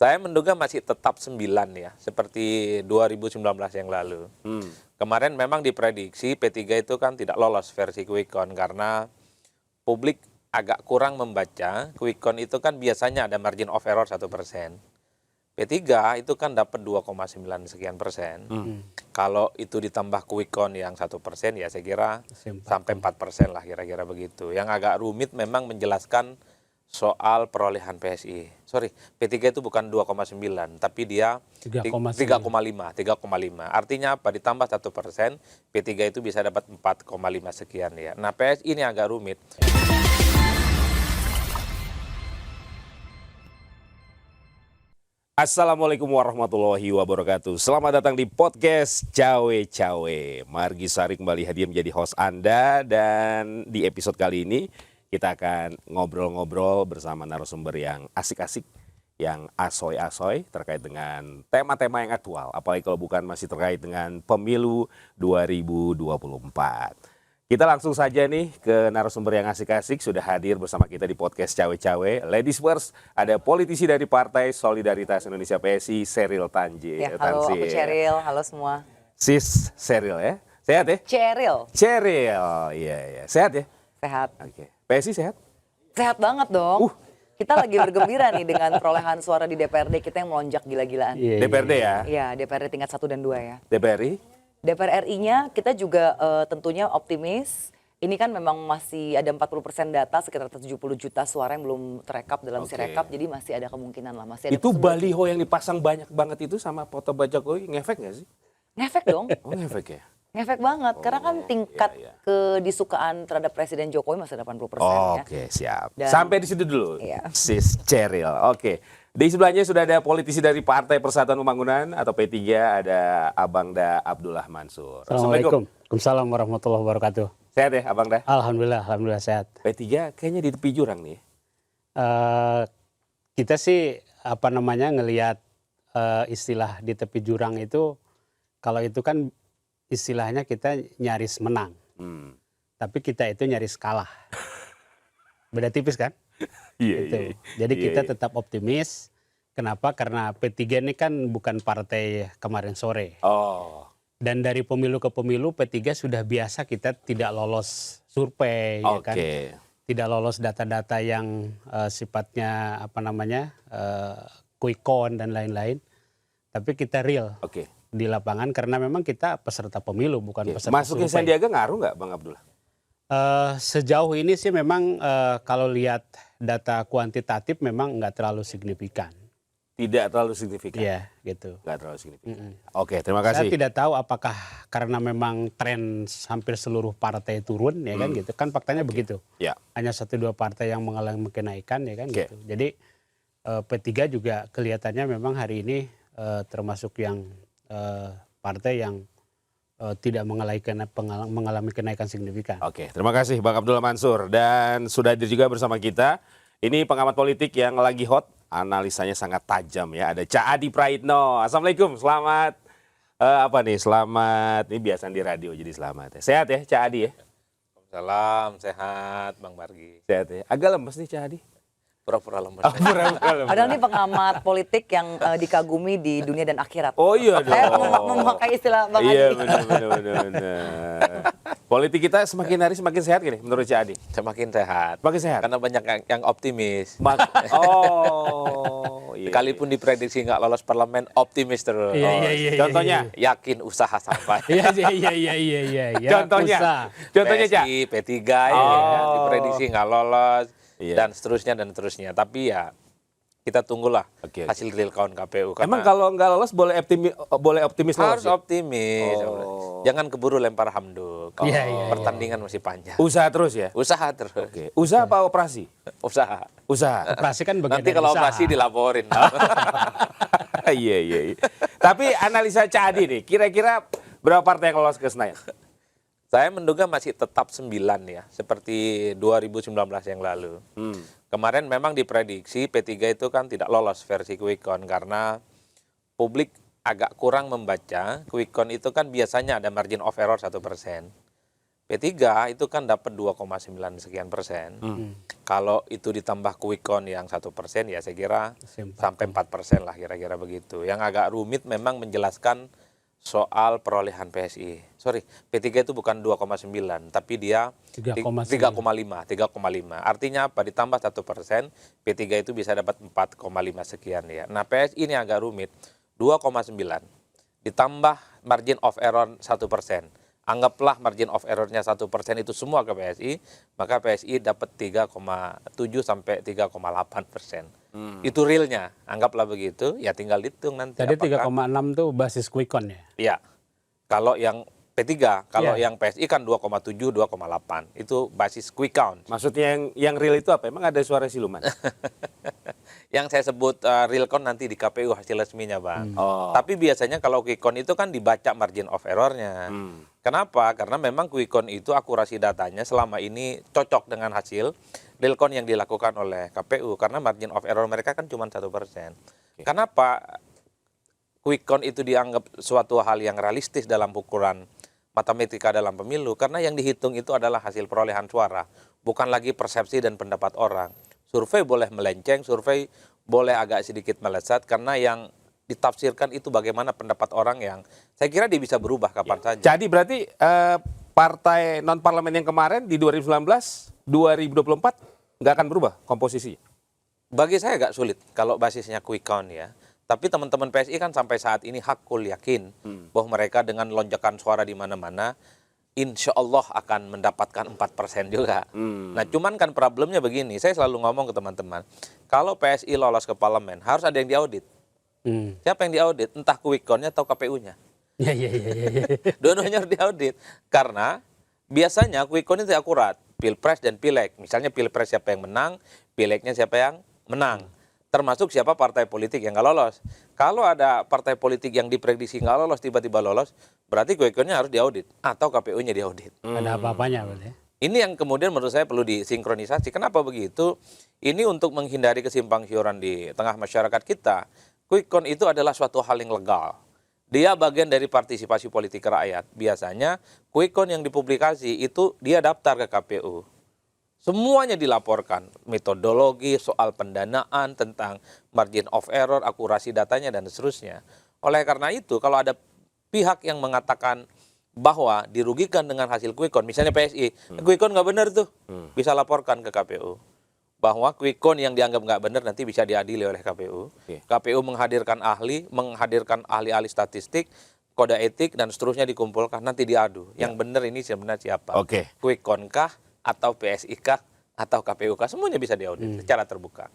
Saya menduga masih tetap 9 ya, seperti 2019 yang lalu. Kemarin memang diprediksi P3 itu kan tidak lolos versi quick count karena publik agak kurang membaca. Quick count itu kan biasanya ada margin of error 1%. P3 itu kan dapat 2,9 sekian persen. Kalau itu ditambah quick count yang 1%, ya saya kira sampai 4% lah kira-kira begitu. Yang agak rumit memang menjelaskan soal perolehan PSI. Sorry, P3 itu bukan 2,9, tapi dia 3,5. Artinya apa? Ditambah 1%, P3 itu bisa dapat 4,5 sekian ya. Nah, PSI ini agak rumit. Assalamualaikum warahmatullahi wabarakatuh. Selamat datang di podcast Cawe-Cawe. Margi Sari kembali hadir menjadi host Anda, dan di episode kali ini kita akan ngobrol-ngobrol bersama narasumber yang asik-asik, yang asoy-asoy terkait dengan tema-tema yang aktual. Apalagi kalau bukan masih terkait dengan pemilu 2024. Kita langsung saja nih ke narasumber yang asik-asik, sudah hadir bersama kita di podcast Cawe-Cawe. Ladies first, ada politisi dari Partai Solidaritas Indonesia PSI, Sheryl Tanzil. Ya, halo, aku Sheryl, halo semua. Sis Sheryl ya, sehat ya? Sheryl, iya. Sehat ya? Sehat. Oke. PSI sehat? Sehat banget dong. Kita lagi bergembira nih dengan perolehan suara di DPRD kita yang melonjak gila-gilaan. DPRD ya? Iya, DPRD tingkat 1 dan 2 ya. DPRI? DPR RI-nya kita juga tentunya optimis. Ini kan memang masih ada 40% data, sekitar 70 juta suara yang belum terekap dalam Sirekap, jadi masih ada kemungkinan lah. Masih ada itu baliho yang dipasang banyak banget itu sama foto Pak Jokowi, ngefek nggak sih? ngefek dong. Oh, ngefek ya? Ngefek banget, karena kan tingkat kedisukaan terhadap Presiden Jokowi masih 80% ya. Oke, siap. Dan, sampai di situ dulu, iya. Sis Sheryl. Oke. Di sebelahnya sudah ada politisi dari Partai Persatuan Pembangunan atau P3, ada Abang Da Abdullah Mansur. Assalamualaikum. Waalaikumsalam warahmatullahi wabarakatuh. Sehat ya Abang Da? Alhamdulillah sehat. P3 kayaknya di tepi jurang nih. Kita sih ngelihat istilah di tepi jurang itu, kalau itu kan istilahnya kita nyaris menang. Tapi kita itu nyaris kalah. Beda tipis kan? Iya. Jadi kita tetap optimis. Kenapa? Karena P3 ini kan bukan partai kemarin sore. Dan dari pemilu ke pemilu P3 sudah biasa kita tidak lolos survei, ya kan? Tidak lolos data-data yang sifatnya quick count dan lain-lain. Tapi kita real di lapangan karena memang kita peserta pemilu, bukan peserta Masukin survei. Sandiaga ngaruh nggak Bang Abdullah? Sejauh ini sih memang kalau lihat data kuantitatif memang nggak terlalu signifikan. Tidak terlalu signifikan? Iya, gitu. Nggak terlalu signifikan. Oke, terima kasih. Saya tidak tahu apakah karena memang tren hampir seluruh partai turun, ya kan gitu. Kan faktanya begitu. Ya. Hanya 1-2 partai yang mengalami kenaikan, ya kan gitu. Jadi P3 juga kelihatannya memang hari ini termasuk yang partai yang tidak mengalami kenaikan signifikan. Oke, terima kasih Bang Abdullah Mansur. Dan sudah hadir juga bersama kita, ini pengamat politik yang lagi hot, analisanya sangat tajam ya. Ada Ca Adi Praitno. Assalamualaikum, selamat selamat, ini biasa di radio jadi selamat ya. Sehat ya Ca Adi ya? Salam, sehat Bang Margi. Sehat ya. Agak lemes nih Ca Adi. Pura-pura lemes. Padahal ini pengamat politik yang dikagumi di dunia dan akhirat. Oh iya dong. Saya memakai istilah Bang Adi. Iya benar. Politik kita semakin hari semakin sehat gini menurut Ca Adi? Semakin sehat. Semakin sehat? Karena banyak yang optimis. Iya. Sekalipun diprediksi nggak lolos parlemen, optimis terus. Iya. Contohnya? Yakin usaha sampai. Iya. Contohnya Ca? PSI, P3 diprediksi nggak lolos. Dan seterusnya. Tapi ya kita tunggulah hasil real count KPU. Emang kalau nggak lolos boleh optimis lolos? Harus optimis. Jangan keburu lempar handuk. Pertandingan masih panjang. Usaha terus ya? Usaha terus. Usaha apa operasi? Usaha. Operasi kan bagian Nanti dari kalau usaha. operasi dilaporin. Iya. Tapi analisa Ca Adi nih, kira-kira berapa partai yang lolos ke Senayan? Saya menduga masih tetap 9 ya, seperti 2019 yang lalu. Kemarin memang diprediksi P3 itu kan tidak lolos versi quick count karena publik agak kurang membaca. Quick count itu kan biasanya ada margin of error 1%. P3 itu kan dapat 2,9 sekian persen. Kalau itu ditambah quick count yang 1%, ya saya kira sampai 4% lah kira-kira begitu. Yang agak rumit memang menjelaskan soal perolehan PSI. Sorry, P3 itu bukan 2,9, tapi dia 3,5. Artinya apa? Ditambah 1%, P3 itu bisa dapat 4,5 sekian ya. Nah, PSI ini agak rumit. 2,9 ditambah margin of error 1%. Anggaplah margin of error-nya 1% itu semua ke PSI, maka PSI dapat 3,7 sampai 3,8%. Itu realnya, anggaplah begitu, ya tinggal hitung nanti. Tadi 3,6 tuh basis quick count ya? Iya, kalau yang P3, kalau yang PSI kan 2,7, 2,8, itu basis quick count. Maksudnya yang real itu apa? Emang ada suara siluman? Yang saya sebut real count nanti di KPU hasil resminya, Bang. Oh. Tapi biasanya kalau quick count itu kan dibaca margin of error-nya. Kenapa? Karena memang quick count itu akurasi datanya selama ini cocok dengan hasil real count yang dilakukan oleh KPU. Karena margin of error mereka kan cuma 1%. Kenapa quick count itu dianggap suatu hal yang realistis dalam ukuran matematika dalam pemilu? Karena yang dihitung itu adalah hasil perolehan suara, bukan lagi persepsi dan pendapat orang. Survei boleh melenceng, survei boleh agak sedikit melesat, karena yang ditafsirkan itu bagaimana pendapat orang yang saya kira dia bisa berubah kapan saja. Jadi berarti partai non-parlemen yang kemarin di 2019, 2024 nggak akan berubah komposisinya? Bagi saya agak sulit kalau basisnya quick count ya. Tapi teman-teman PSI kan sampai saat ini hakul yakin bahwa mereka dengan lonjakan suara di mana-mana, insya Allah akan mendapatkan 4% juga. Nah, cuman kan problemnya begini, saya selalu ngomong ke teman-teman, kalau PSI lolos ke parlemen, harus ada yang diaudit. Siapa yang diaudit? Entah quick count-nya atau KPU-nya. Iya. Dua-duanya harus diaudit. Karena biasanya quick count itu akurat. Pilpres dan pileg. Misalnya pilpres siapa yang menang, pilegnya siapa yang menang. Termasuk siapa partai politik yang nggak lolos. Kalau ada partai politik yang diprediksi nggak lolos, tiba-tiba lolos, berarti quick count-nya harus diaudit. Atau KPU-nya diaudit. Ada apa-apanya berarti. Ini yang kemudian menurut saya perlu disinkronisasi. Kenapa begitu? Ini untuk menghindari kesimpang siuran di tengah masyarakat kita. Quick count itu adalah suatu hal yang legal. Dia bagian dari partisipasi politik rakyat. Biasanya quick count yang dipublikasi itu dia daftar ke KPU. Semuanya dilaporkan, metodologi, soal pendanaan, tentang margin of error, akurasi datanya, dan seterusnya. Oleh karena itu, kalau ada pihak yang mengatakan bahwa dirugikan dengan hasil quick count, misalnya PSI, quick count nggak benar tuh, bisa laporkan ke KPU. Bahwa quick count yang dianggap nggak benar nanti bisa diadili oleh KPU. KPU menghadirkan ahli-ahli statistik, kode etik, dan seterusnya dikumpulkan, nanti diadu. Yang benar ini sebenarnya siapa? Quick count kah? Atau PSI kah, atau KPU kah, semuanya bisa diaudit secara terbuka.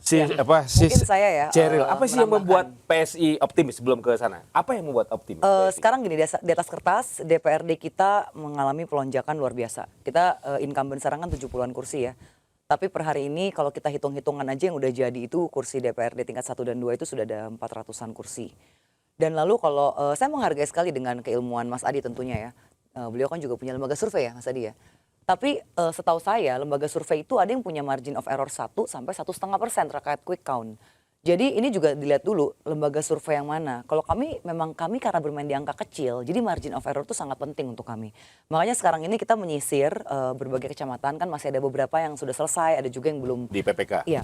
Mungkin saya ya, Ceril, apa sih yang menambahkan. membuat PSI optimis sebelum ke sana? Apa yang membuat optimis? Sekarang gini, di atas kertas DPRD kita mengalami pelonjakan luar biasa. Kita incumbent sekarang kan 70-an kursi ya. Tapi per hari ini kalau kita hitung-hitungan aja yang udah jadi itu kursi DPRD tingkat 1 dan 2 itu sudah ada 400-an kursi. Dan lalu kalau saya menghargai sekali dengan keilmuan Mas Adi tentunya ya. Beliau kan juga punya lembaga survei ya Mas Adi ya. Tapi setahu saya lembaga survei itu ada yang punya margin of error 1 sampai 1,5% terkait quick count. Jadi ini juga dilihat dulu lembaga survei yang mana. Kalau kami karena bermain di angka kecil, jadi margin of error itu sangat penting untuk kami. Makanya sekarang ini kita menyisir berbagai kecamatan, kan masih ada beberapa yang sudah selesai, ada juga yang belum. Di PPK? Iya.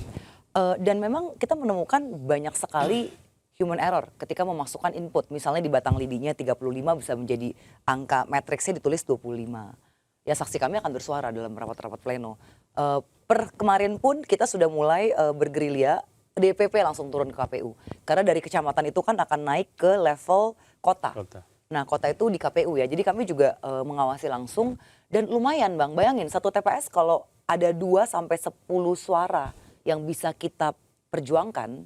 Dan memang kita menemukan banyak sekali human error ketika memasukkan input. Misalnya di batang lidinya 35 bisa menjadi angka matriksnya ditulis 25. Ya saksi kami akan bersuara dalam rapat-rapat pleno. Per kemarin pun kita sudah mulai bergerilya, DPP langsung turun ke KPU. Karena dari kecamatan itu kan akan naik ke level kota. Nah kota itu di KPU ya, jadi kami juga mengawasi langsung. Dan lumayan Bang, bayangin satu TPS kalau ada 2 sampai 10 suara yang bisa kita perjuangkan,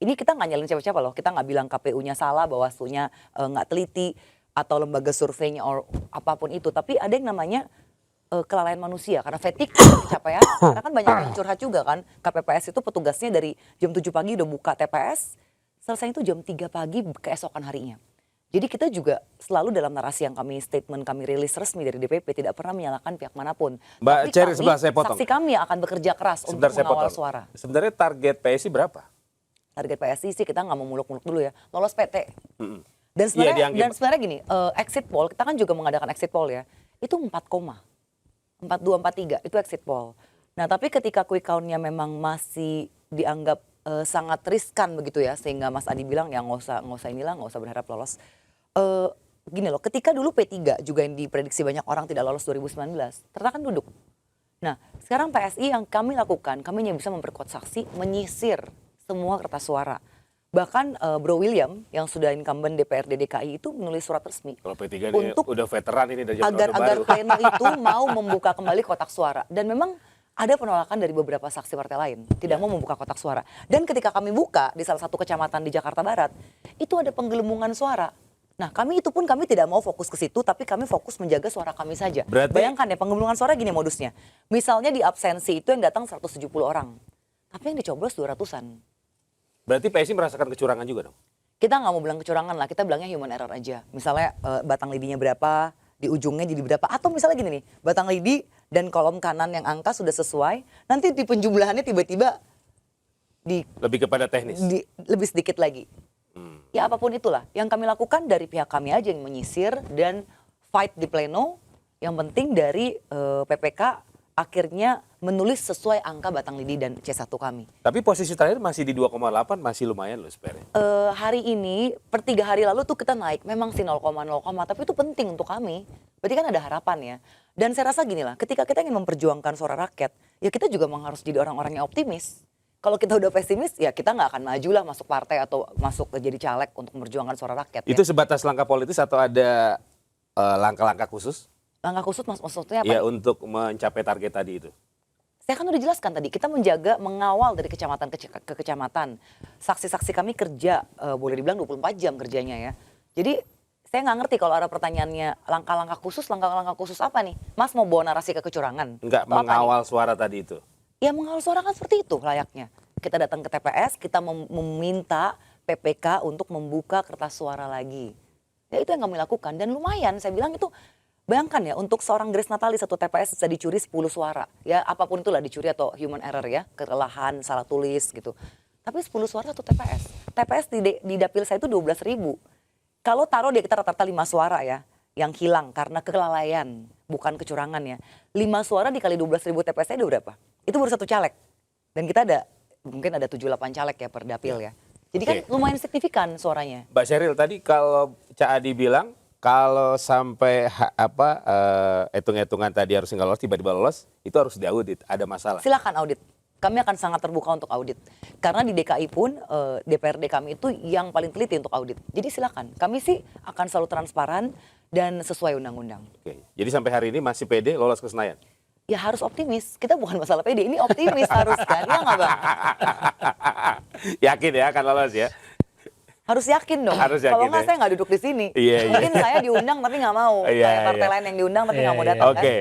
ini kita nggak nyalin siapa-siapa loh, kita nggak bilang KPU-nya salah, Bawaslu-nya nggak teliti, atau lembaga surveinya or apapun itu, tapi ada yang namanya kelalaian manusia karena fatigue capaian. Karena kan banyak yang curhat juga kan, KPPS itu petugasnya dari jam 7 pagi udah buka TPS, selesai itu jam 3 pagi keesokan harinya. Jadi kita juga selalu dalam narasi yang statement kami rilis resmi dari DPP tidak pernah menyalahkan pihak manapun. Mbak Cherry, sebelah saya potong. Saksi kami yang akan bekerja keras untuk mengawal suara. Sebenarnya target PSI berapa? Target PSI sih kita nggak mau muluk-muluk dulu ya, lolos PT. Dan sebenarnya gini, exit poll, kita kan juga mengadakan exit poll ya. itu 4,4243 itu exit poll. Nah tapi ketika quick count-nya memang masih dianggap sangat riskan begitu ya, sehingga Mas Adi bilang ya nggak usah berharap lolos. Gini loh, ketika dulu P3 juga yang diprediksi banyak orang tidak lolos 2019, ternyata kan duduk. Nah sekarang PSI yang kami lakukan, kami hanya bisa memperkuat saksi, menyisir semua kertas suara. Bahkan Bro William yang sudah incumbent DPRD DKI itu menulis surat resmi. Kalau P3 ini untuk udah veteran ini dari zaman Orde agar Baru. pleno itu mau membuka kembali kotak suara. Dan memang ada penolakan dari beberapa saksi partai lain. Tidak mau membuka kotak suara. Dan ketika kami buka di salah satu kecamatan di Jakarta Barat, itu ada penggelembungan suara. Nah kami tidak mau fokus ke situ, tapi kami fokus menjaga suara kami saja. Berarti- Bayangkan ya penggelembungan suara gini modusnya. Misalnya di absensi itu yang datang 170 orang. Tapi yang dicoblos 200-an. Berarti PSI merasakan kecurangan juga dong? Kita nggak mau bilang kecurangan lah, kita bilangnya human error aja. Misalnya batang lidinya berapa, di ujungnya jadi berapa. Atau misalnya gini nih, batang lidi dan kolom kanan yang angka sudah sesuai, nanti di penjumlahannya tiba-tiba Lebih kepada teknis? lebih sedikit lagi. Ya apapun itulah, yang kami lakukan dari pihak kami aja yang menyisir dan fight di pleno. Yang penting dari PPK akhirnya menulis sesuai angka batang lidi dan C1 kami. Tapi posisi terakhir masih di 2,8, masih lumayan loh sebenarnya. Hari ini, per 3 hari lalu tuh kita naik, memang sih 0,0, tapi itu penting untuk kami. Berarti kan ada harapan ya. Dan saya rasa gini lah, ketika kita ingin memperjuangkan suara rakyat, ya kita juga memang harus jadi orang-orang yang optimis. Kalau kita udah pesimis, ya kita nggak akan maju lah masuk partai atau masuk ke jadi caleg untuk memperjuangkan suara rakyat. Itu Ya. sebatas langkah politis atau ada langkah-langkah khusus? Langkah khusus maksudnya apa? Ya untuk mencapai target tadi itu. Saya kan udah jelaskan tadi, kita menjaga, mengawal dari kecamatan ke kecamatan. Saksi-saksi kami kerja, boleh dibilang 24 jam kerjanya ya. Jadi saya nggak ngerti kalau ada pertanyaannya langkah-langkah khusus apa nih? Mas mau bawa narasi ke kecurangan? Enggak, Atau apa nih? mengawal suara tadi itu. Ya mengawal suara kan seperti itu layaknya. Kita datang ke TPS, kita meminta PPK untuk membuka kertas suara lagi. Ya itu yang kami lakukan dan lumayan saya bilang itu. Bayangkan ya, untuk seorang Grace Natali satu TPS bisa dicuri 10 suara. Ya apapun itulah dicuri atau human error ya, kelelahan, salah tulis gitu. Tapi 10 suara satu TPS. TPS di dapil saya itu 12.000. Kalau taruh dia kita rata-rata 5 suara ya, yang hilang karena kelalaian, bukan kecurangan ya. 5 suara dikali 12.000 TPS saya udah berapa? Itu baru satu caleg. Dan kita mungkin ada 7-8 caleg ya per dapil ya. Jadi kan lumayan signifikan suaranya. Mbak Sheryl tadi kalau Cak Adi bilang kalau sampai hitung-hitungan tadi harus nggak lolos, tiba-tiba lolos, itu harus diaudit, ada masalah. Silakan audit. Kami akan sangat terbuka untuk audit. Karena di DKI pun DPRD kami itu yang paling teliti untuk audit. Jadi silakan. Kami sih akan selalu transparan dan sesuai undang-undang. Oke. Jadi sampai hari ini masih pede lolos ke Senayan? Ya harus optimis. Kita bukan masalah pede, ini optimis harus kan. Ya nggak Bang? Yakin ya akan lolos ya? Harus yakin dong. Harus yakin, Kalau nggak ya. saya nggak duduk di sini. Iya, iya. Mungkin saya diundang tapi nggak mau. Iya, Kayak partai iya. lain yang diundang tapi nggak mau Iya, datang kan. Oke.